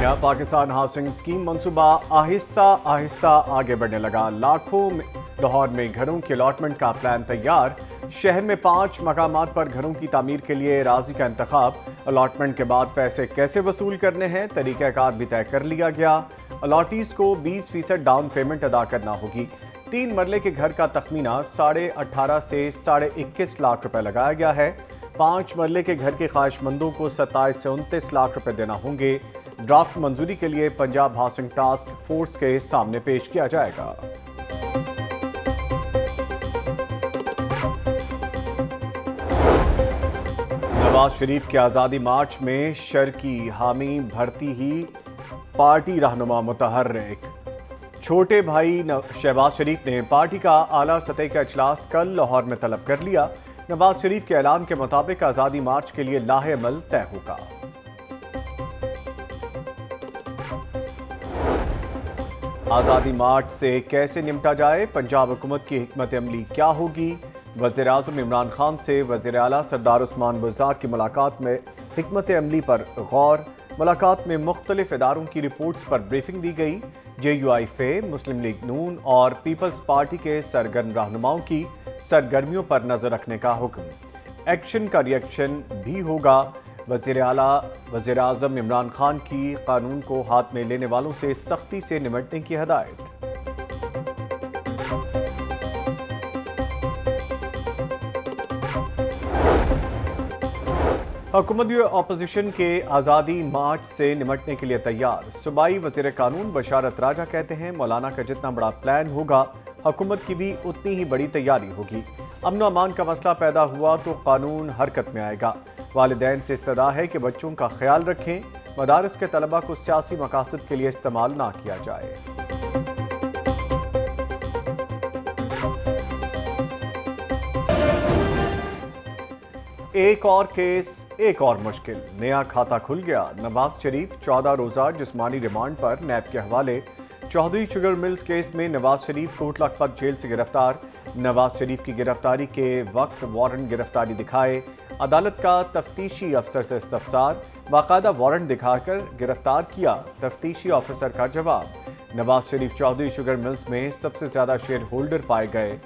नया Pakistan housing scheme मंसूबा आहिस्ता आहिस्ता आगे बढ़ने लगा। लाहौर में घरों के अलॉटमेंट का प्लान तैयार। शहर में 5 मकामात पर घरों की तामीर के लिए राजी का इंतखाब। अलॉटमेंट के बाद पैसे कैसे वसूल करने हैं, तरीक़ाकार भी तय कर लिया गया। अलॉटीज को 20% डाउन पेमेंट अदा करना होगी। 3 मरले के घर का तखमीना 18.5 से 21.5 लाख रुपए लगाया गया है। 5 मरले के घर के ख्वाहिशमंदों को 27 से 29 लाख रुपए देना होंगे। ड्राफ्ट मंजूरी के लिए पंजाब हाउसिंग टास्क फोर्स के सामने पेश किया जाएगा। नवाज शरीफ के आज़ादी मार्च में शर्की हामी भरती ही पार्टी रहनुमा मुतहर्रिक। छोटे भाई शहबाज शरीफ ने पार्टी का आला सतह का इजलास कल लाहौर में तलब कर लिया। नवाज शरीफ के ऐलान के मुताबिक आज़ादी मार्च के लिए लाहे अमल तय होगा। आज़ादी मार्च से कैसे निपटा जाए, पंजाब हुकूमत की हिकमत अमली क्या होगी। वज़ीर आज़म इमरान खान से वज़ीर आला सरदार उस्मान बुज़दार की मुलाकात में हिकमत अमली पर गौर। मुलाकात में मुख्तलिफ इदारों की रिपोर्ट्स पर ब्रीफिंग दी गई। JUI फे, मुस्लिम लीग नून और पीपल्स पार्टी के सरगर्म रहनुमाओं की सरगर्मियों पर नजर रखने का हुक्म। एक्शन का रिएक्शन भी होगा। वज़ीर आला वज़ीर आज़म इमरान खान की कानून को हाथ में लेने वालों से सख्ती से निपटने की हिदायत। हुकूमती अपोजिशन के आज़ादी मार्च से निपटने के लिए तैयार। सूबाई वज़ीर कानून बशारत राजा कहते हैं, मौलाना का जितना बड़ा प्लान होगा, हुकूमत की भी उतनी ही बड़ी तैयारी होगी। अमन अमान का मसला पैदा हुआ तो कानून हरकत में आएगा। वालिदैन से इस्तदा है कि बच्चों का ख्याल रखें, मदारिस के तलबा को सियासी मकासद के लिए इस्तेमाल ना किया जाए। एक और केस, एक और मुश्किल। नया खाता खुल गया। नवाज शरीफ 14 रोजा जिस्मानी रिमांड पर नैब के हवाले। चौधरी शुगर मिल्स केस में नवाज शरीफ कोट लखपत जेल से गिरफ्तार। नवाज शरीफ की गिरफ्तारी के वक्त वारंट गिरफ्तारी दिखाए। अदालत का तफ्तीशी अफसर से इस्तफसार। बाकायदा वारंट दिखाकर गिरफ्तार किया, तफ्तीशी ऑफिसर का जवाब। नवाज शरीफ चौधरी शुगर मिल्स में सबसे ज्यादा शेयर होल्डर पाए गए।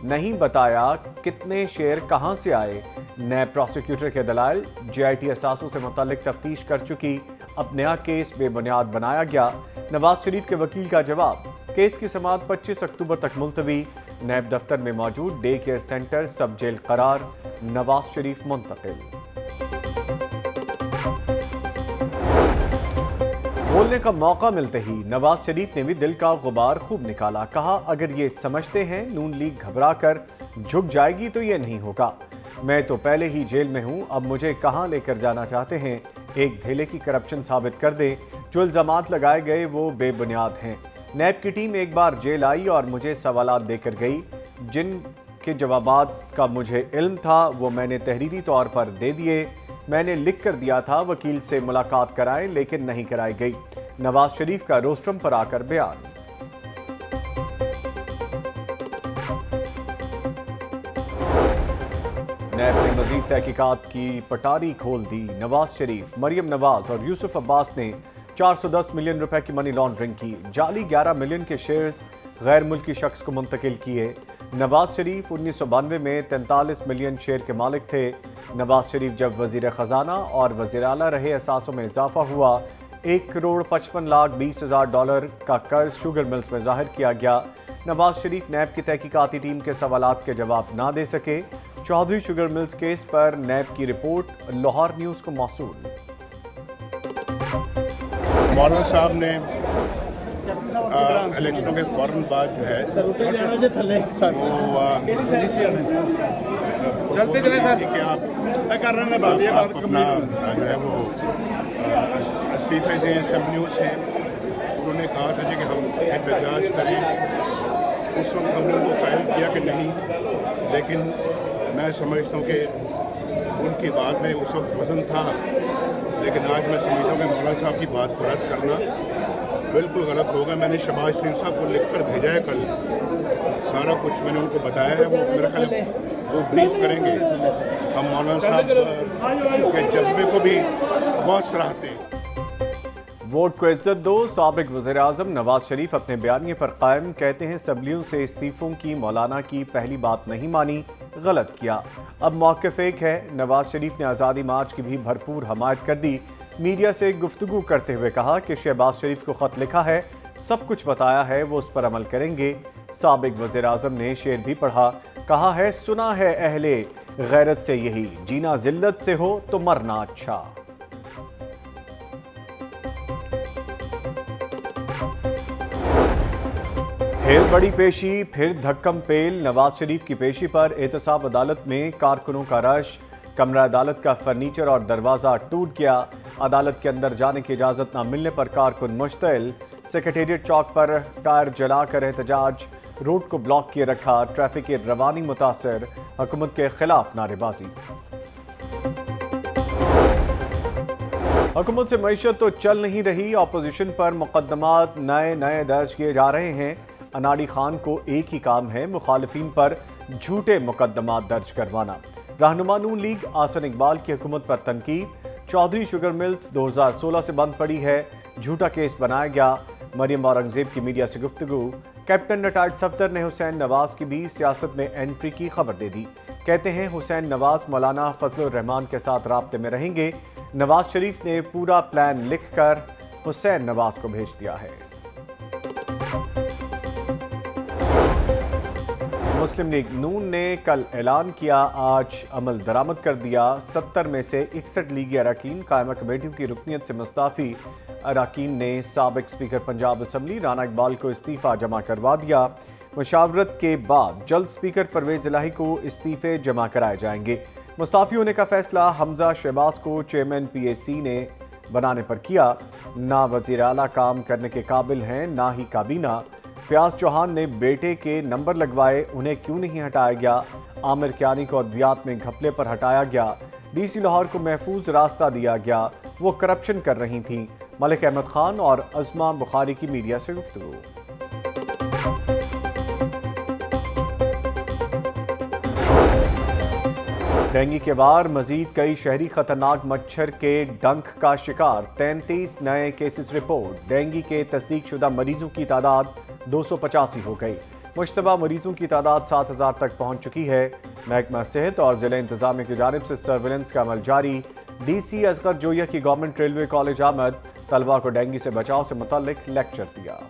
नहीं बताया कितने शेयर कहां से आए। नैब प्रोसिक्यूटर के दलाइल। JIT असासों से मुताल्लिक तफ्तीश कर चुकी, अब नया केस बेबुनियाद बनाया गया। नवाज शरीफ के वकील का जवाब। केस की समाअत 25 अक्टूबर तक मुलतवी। नैब दफ्तर में मौजूद डे केयर सेंटर सब जेल करार। नवाज शरीफ मुंतकिल। बोलने का मौका मिलते ही नवाज शरीफ ने भी दिल का गुबार खूब निकाला। कहा, अगर ये समझते हैं नून लीग घबरा कर झुक जाएगी तो ये नहीं होगा। मैं तो पहले ही जेल में हूं, अब मुझे कहां लेकर जाना चाहते हैं। एक धेले की करप्शन साबित कर दें। जो इल्जामात लगाए गए वो बेबुनियाद हैं। नैब की टीम एक बार जेल आई और मुझे सवालात देकर गई। जिनके जवाबात का मुझे इल्म था वो मैंने तहरीरी तौर पर दे दिए। मैंने लिख कर दिया था वकील से मुलाकात कराएं, लेकिन नहीं कराई गई। नवाज शरीफ का रोस्ट्रम पर आकर बयान। नैब ने मजीद तहकीकात की पटारी खोल दी। नवाज शरीफ, मरियम नवाज और यूसुफ अब्बास ने 410 मिलियन रुपए की मनी लॉन्ड्रिंग की। जाली 11 मिलियन के शेयर्स गैर मुल्की शख्स को मुंतकिल किए। नवाज शरीफ 1992 में 43 मिलियन शेयर के मालिक थे। नवाज शरीफ जब वजीर खजाना और वजीर आला रहे, असासों में इजाफा हुआ। 1,55,20,000 डॉलर का कर्ज शुगर मिल्स में जाहिर किया गया। नवाज शरीफ नैब की तहकीकाती टीम के सवालात के जवाब ना दे सके। चौधरी शुगर मिल्स केस पर नैब की रिपोर्ट लाहौर न्यूज़ को मौसूल। मौलाना साहब ने इलेक्शनों के फौरन बाद जो है वो चलते चले सर कि आप अपना जो है वो इस्तीफे दें असेंबलियों से। उन्होंने कहा था जी कि हम एहतजाज करें। उस वक्त हमने उनको कायल किया कि नहीं, लेकिन मैं समझता हूँ कि उनकी बात में उस वक्त वज़न था, लेकिन आज मैं समझता हूँ कि मौलाना साहब की बात को रद्द करना बिल्कुल गलत होगा। मैंने शहबाज शरीफ साहब को लिख कर भेजा है कल, सारा कुछ मैंने उनको बताया है। वो मेरा ख्याल वो ब्रीफ करेंगे। हम मौलाना साहब के जज्बे को भी बहुत सराहते हैं। वोट को इज्जत दो। साबिक वज़ीर-ए-आज़म नवाज शरीफ अपने बयानिए पर कायम, कहते हैं सबलियों से इस्तीफों की मौलाना की पहली बात नहीं मानी, गलत किया। अब मौक़िफ़ एक है। नवाज शरीफ ने आज़ादी मार्च की भी भरपूर हमायत कर दी। मीडिया से गुफ्तगू करते हुए कहा कि शहबाज शरीफ को ख़त लिखा है, सब कुछ बताया है, वो उस पर अमल करेंगे। साबिक वज़ीर-ए-आज़म ने शेर भी पढ़ा, कहा है सुना है अहले गैरत से यही, जीना जिल्लत से हो तो मरना अच्छा। फिर बड़ी पेशी, फिर धक्कम पेल। नवाज शरीफ की पेशी पर एहतसाब अदालत में कारकुनों का रश। कमरा अदालत का फर्नीचर और दरवाज़ा टूट गया। अदालत के अंदर जाने की इजाज़त न मिलने पर कारकुन मुश्तिल। सेक्रेटेरिएट चौक पर टायर जलाकर एहतजाज, रोड को ब्लॉक किए रखा। ट्रैफिक की रवानी मुतासर, हुकूमत के खिलाफ नारेबाजी। हुकूमत से मईशत तो चल नहीं रही, अपोजिशन पर मुकदमात नए दर्ज किए जा रहे हैं। अनाड़ी खान को एक ही काम है, मुखालिफिन पर झूठे मुकदमात दर्ज करवाना। रहनुमा नून लीग आसन इकबाल की हुकूमत पर तनकीद। चौधरी शुगर मिल्स 2016 से बंद पड़ी है, झूठा केस बनाया गया। मरियम औरंगजेब की मीडिया से गुफ्तगू। कैप्टन रिटायर्ड सफदर ने हुसैन नवाज की भी सियासत में एंट्री की खबर दे दी। कहते हैं हुसैन नवाज मौलाना फजलुर रहमान के साथ राब्ते में रहेंगे। नवाज शरीफ ने पूरा प्लान लिखकर हुसैन नवाज को भेज दिया है। मुस्लिम लीग नून ने कल ऐलान किया, आज अमल दरामद कर दिया। 70 में से 61 लीगी अरकान कायमा कमेटियों की रुकनीत से मुस्ताफ़ी। अरकान ने साबिक स्पीकर पंजाब असम्बली राना इकबाल को इस्तीफ़ा जमा करवा दिया। मुशावरत के बाद जल्द स्पीकर परवेज़ इलाही को इस्तीफ़े जमा कराए जाएंगे। मुस्ताफ़ी होने का फैसला हमजा शहबाज को चेयरमैन PAC ने बनाने पर किया। ना वज़ीर आला काम करने के काबिल हैं, ना ही काबीना। फयाज चौहान ने बेटे के नंबर लगवाए, उन्हें क्यों नहीं हटाया गया। आमिर कियानी को अद्वियात में घपले पर हटाया गया। DC लाहौर को महफूज रास्ता दिया गया, वो करप्शन कर रही थीं। मलिक अहमद खान और अज़मा बुखारी की मीडिया से गुफ्तगू। डेंगू के बाद मजीद कई शहरी खतरनाक मच्छर के डंक का शिकार। 33 नए केसेस रिपोर्ट। डेंगू के तस्दीक शुदा मरीजों की तादाद 285 हो गई। मुश्तबा मरीजों की तादाद 7000 तक पहुंच चुकी है। महकमा सेहत और जिला इंतजामिया की जानिब से सर्विलेंस का अमल जारी। DC असगर जोया की गवर्नमेंट रेलवे कॉलेज आमद, तलबा को डेंगू से बचाव से मुतल्लिक लेक्चर दिया।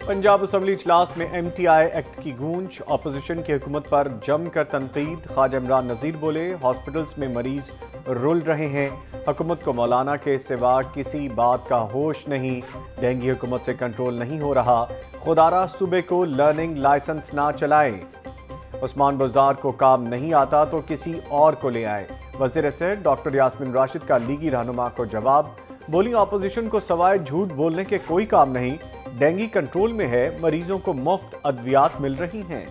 पंजाब असम्बली इजलास में MTI एक्ट की गूंज। अपोजिशन की हुकूमत पर जमकर तनकीद। ख्वाजा इमरान नज़ीर बोले, हॉस्पिटल्स में मरीज रुल रहे हैं, हुकूमत को मौलाना के सिवा किसी बात का होश नहीं। डेंगू हुकूमत से कंट्रोल नहीं हो रहा, खुदारा सूबे को लर्निंग लाइसेंस ना चलाएं। उस्मान बुज़दार को काम नहीं आता तो किसी और को ले आए। वज़ीर सेहत डॉक्टर यास्मीन राशिद का लीगी रहनुमा को जवाब। बोली, अपोजिशन को सवाए झूठ बोलने के कोई काम नहीं। डेंगू कंट्रोल में है, मरीजों को मुफ्त अद्वियात मिल रही हैं।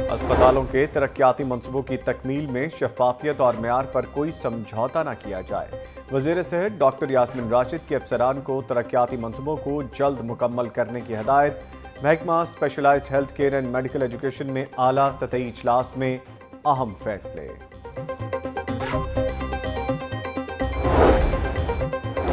अस्पतालों के तरक्याती मंसूबों की तकमील में शफाफियत और मेयार पर कोई समझौता न किया जाए। वज़ीर सेहत डॉक्टर यास्मीन राशिद के अफसरान को तरक्याती मंसूबों को जल्द मुकम्मल करने की हिदायत। महकमा specialised health care and medical education में आला सतही इजलास में अहम फैसले।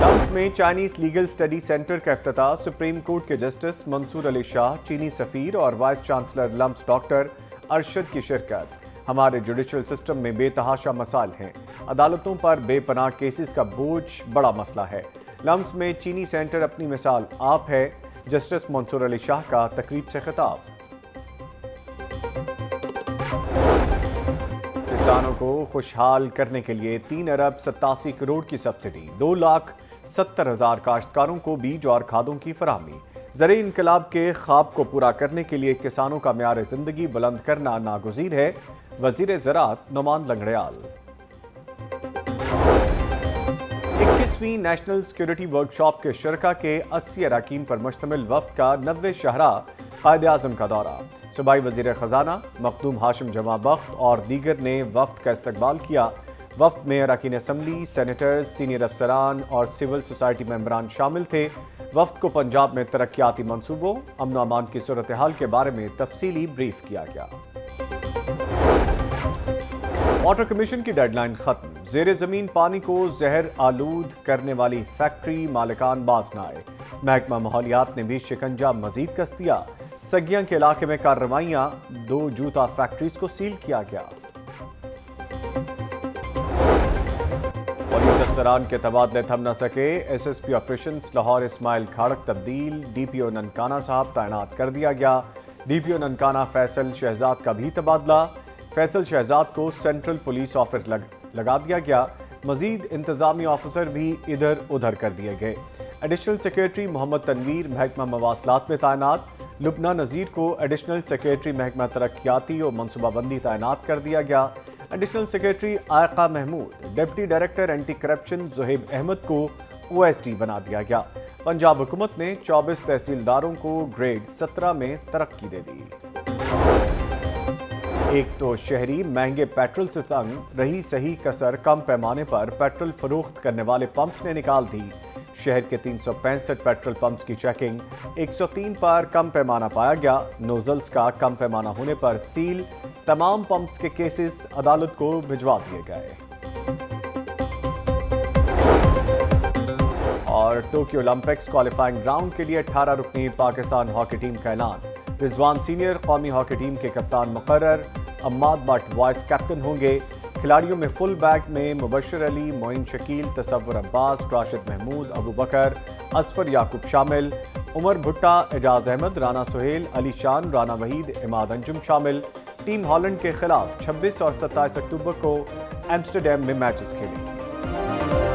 लम्स में चाइनीज लीगल स्टडी सेंटर का इफ्तिताह। सुप्रीम कोर्ट के जस्टिस मंसूर अली शाह, चीनी सफीर और vice chancellor LUMS doctor Arshad की शिरकत। हमारे जुडिशल सिस्टम में बेतहाशा मसाइल हैं, अदालतों पर बेपनाह केसेस का बोझ बड़ा मसला है। लम्स में चीनी सेंटर अपनी मिसाल आप है। जस्टिस मंसूर अली शाह का तकरीब से खिताब। किसानों को खुशहाल करने के लिए 3 अरब 87 करोड़ की सब्सिडी। 2,70,000 काश्तकारों को बीज और खादों की फराहमी। ज़र इनकलाब के ख्वाब को पूरा करने के लिए किसानों का म्यार जिंदगी बुलंद करना नागुज़ीर है। वज़ीर ज़राअत नुमान लंगड़ियाल। 21वीं नेशनल सिक्योरिटी वर्कशॉप के शरका के 80 अरकान पर मुश्तमिल वफ्द का 90 शहरा कायद-ए-आज़म का दौरा। صوبائی وزیر خزانہ مخدوم ہاشم جمع بخت اور دیگر نے وفد کا استقبال کیا۔ وفد میں اراکین اسمبلی، سینیٹرز، سینئر افسران اور سول سوسائٹی ممبران شامل تھے۔ وفد کو پنجاب میں ترقیاتی منصوبوں، امن و امان کی صورتحال کے بارے میں تفصیلی بریف کیا گیا۔ واٹر کمیشن کی ڈیڈ لائن ختم، زیر زمین پانی کو زہر آلود کرنے والی فیکٹری مالکان باز نہ آئے۔ محکمہ ماحولیات نے بھی شکنجہ مزید کس دیا۔ سگیاں کے علاقے میں کارروائیاں، 2 جوتا فیکٹریز کو سیل کیا گیا۔ پولیس افسران کے تبادلے تھم نہ سکے، S S P operations Lahore Ismail Kharak تبدیل، ڈی پی او ننکانہ صاحب تعینات کر دیا گیا۔ ڈی پی او ننکانہ فیصل شہزاد کا بھی تبادلہ، فیصل شہزاد کو سینٹرل پولیس آفس لگا دیا گیا۔ مزید انتظامی آفیسر بھی ادھر ادھر کر دیے گئے۔ ایڈیشنل سیکریٹری محمد تنویر محکمہ مواصلات میں تعینات، لبنہ نذیر کو ایڈیشنل سیکریٹری محکمہ ترقیاتی اور منصوبہ بندی تعینات کر دیا گیا۔ Additional secretary Aiqa Mahmood, deputy director anti corruption Zohaib Ahmad کو او ایس ڈی بنا دیا گیا۔ پنجاب حکومت نے 24 تحصیلداروں کو گریڈ 17 میں ترقی دے دی۔ ایک تو شہری مہنگے پیٹرول سے تنگ، رہی صحیح کسر کم پیمانے پر پیٹرول فروخت کرنے والے پمپس نے نکال دی۔ شہر کے 365 پیٹرول پمپس کی چیکنگ، 103 پر کم پیمانہ پایا گیا۔ نوزلز کا کم پیمانہ ہونے پر سیل، تمام پمپس کے کیسز عدالت کو بھجوا دیے گئے۔ اور ٹوکیو اولمپکس کوالیفائنگ راؤنڈ کے لیے 18 رکنی پاکستان ہاکی ٹیم کا اعلان۔ رضوان سینئر قومی ہاکی ٹیم کے کپتان مقرر، عماد بٹ وائس کیپٹن ہوں گے۔ کھلاڑیوں میں فل بیک میں مبشر علی، معین شکیل، تصور عباس، راشد محمود، ابو بکر، اصفر یعقوب شامل، عمر بھٹا، اعجاز احمد، رانا سہیل، علی شان، رانا وحید، عماد انجم شامل۔ ٹیم ہالینڈ کے خلاف 26 اور 27 اکتوبر کو ایمسٹرڈیم میں میچز کھیلیں گی۔